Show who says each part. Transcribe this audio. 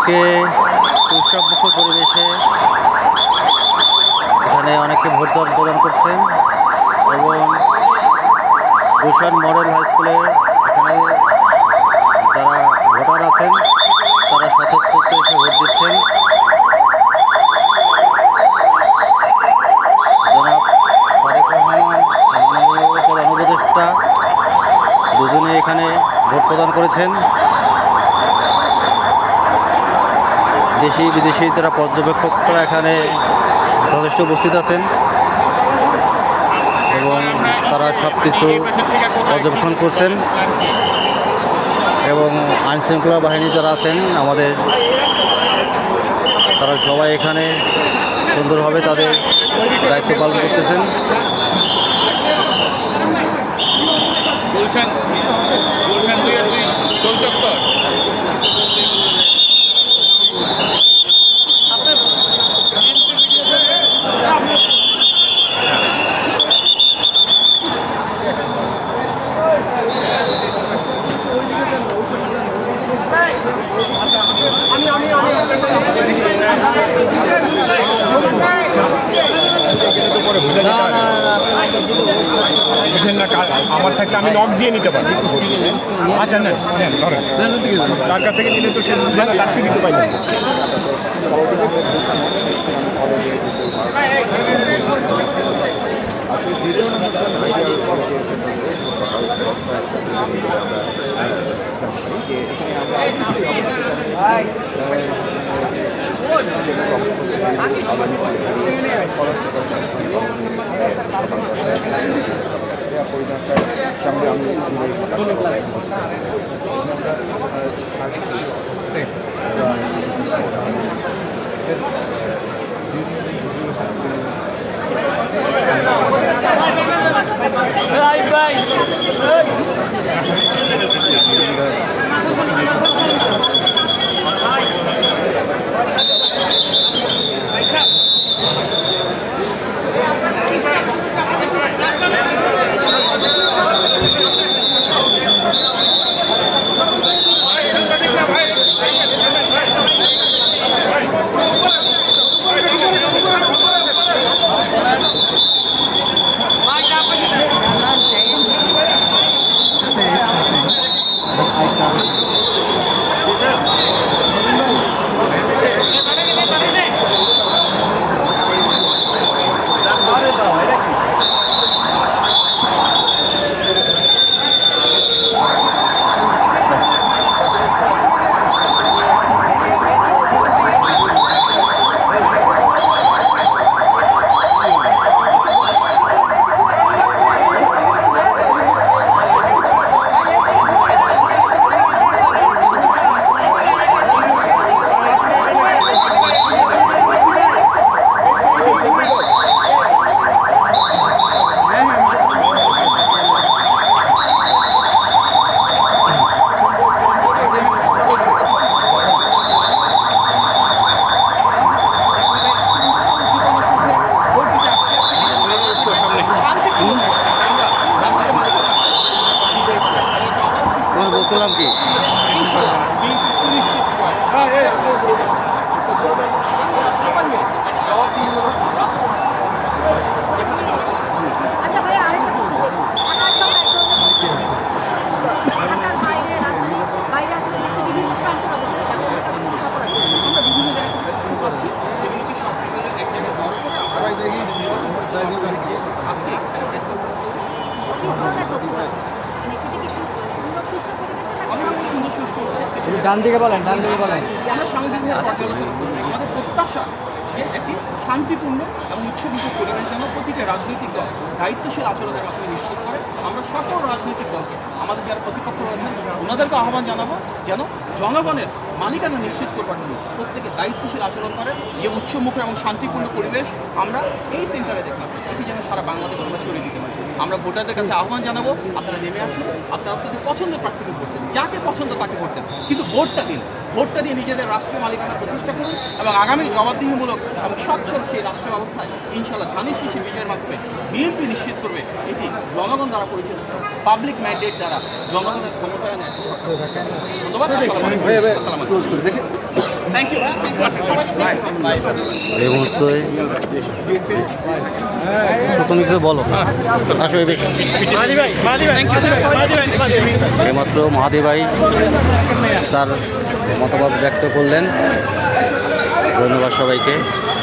Speaker 1: আজকে উৎসবমুখর পরিবেশে এখানে অনেকে ভোটদান প্রদান করছেন এবং গুলশান মডেল হাই স্কুলে এখানে যারা ভোটার আছেন তারা স্বতঃস্ফূর্ত এসে ভোট দিচ্ছেন। জনাব তারেক রহমান মাননীয় প্রধান উপদেষ্টা দুজনে এখানে ভোট প্রদান করেছেন। দেশি বিদেশি যারা পর্যবেক্ষকরা এখানে যথেষ্ট উপস্থিত আছেন এবং তারা সব কিছু পর্যবেক্ষণ করছেন এবং আইনশৃঙ্খলা বাহিনী যারা আছেন আমাদের তারা সবাই এখানে সুন্দরভাবে তাদের দায়িত্ব পালন করতেছেন।
Speaker 2: আমার থাকলে আমি নক দিয়ে নিতে পারি। আচ্ছা নেন ধরেন, তার কাছ থেকে নিলে তো সে তার থেকে নিতে পারি। বলছিলাম কি
Speaker 3: আচ্ছা ভাই আরেকটা প্রশ্ন ঢাকার বাইরে রাজধানী বাইরে আসলে দেশে বিভিন্ন প্রান্তের অবস্থা আপনাদের কাছে কোনো খবর আছে?
Speaker 4: আমরা বিভিন্ন জায়গায় থেকে পাচ্ছি এগুলোকে সব এক জায়গায় বড় করে আজকে
Speaker 3: কি ধরনের তথ্য আছে? মানে সেটা কি সুন্দর সুষ্ঠু পরিবেশে না
Speaker 4: অনেক সুন্দর সুষ্ঠু হচ্ছে।
Speaker 1: ডান দিকে বলেন, ডান দিকে বলেন।
Speaker 4: আমরা সাংবিধানিক পর্যালোচনা করি। আমাদের প্রত্যাশা যে একটি শান্তিপূর্ণ এবং উৎসবমুখর পরিবেশ যেন প্রতিটা রাজনৈতিক দল দায়িত্বশীল আচরণের মাধ্যমে নিশ্চিত করে। আমরা সকল রাজনৈতিক দলকে আমাদের যারা প্রতিপক্ষ রয়েছেন ওনাদেরকে আহ্বান জানাবো যেন জনগণের মালিকানা নিশ্চিত করবার জন্য প্রত্যেকে দায়িত্বশীল আচরণ করে। যে উৎসবমুখর এবং শান্তিপূর্ণ পরিবেশ আমরা এই সেন্টারে দেখলাম এটি যেন সারা বাংলাদেশ আমরা ছড়িয়ে দিতে পারি। আমরা ভোটারদের কাছে আহ্বান জানাবো আপনারা নেমে আসুন, আপনারা আপনাদের পছন্দের প্রার্থীকে ভোট দেন, যাকে পছন্দ তাকে ভোট দেন, কিন্তু ভোটটা দিন। ভোটটা দিয়ে নিজেদের রাষ্ট্রীয় মালিকানা প্রতিষ্ঠা করুন এবং আগামী জবাবদিহিমূলক এবং স্বচ্ছল সেই রাষ্ট্র ব্যবস্থায় ইনশাল্লাহ ধানের শীষে বিজয়ের মাধ্যমে বিএনপি নিশ্চিত করবে এটি জনগণ দ্বারা পরিচালিত পাবলিক ম্যান্ডেট দ্বারা জনগণের ক্ষমতায়নে ধন্যবাদ। আসসালামু আলাইকুম। Thank you.
Speaker 1: এই মুহূর্তে তো তুমি কিছু বলো, আসো এই বেশি। এইমাত্র মাহাদি ভাই তার মতামত ব্যক্ত করলেন। ধন্যবাদ সবাইকে।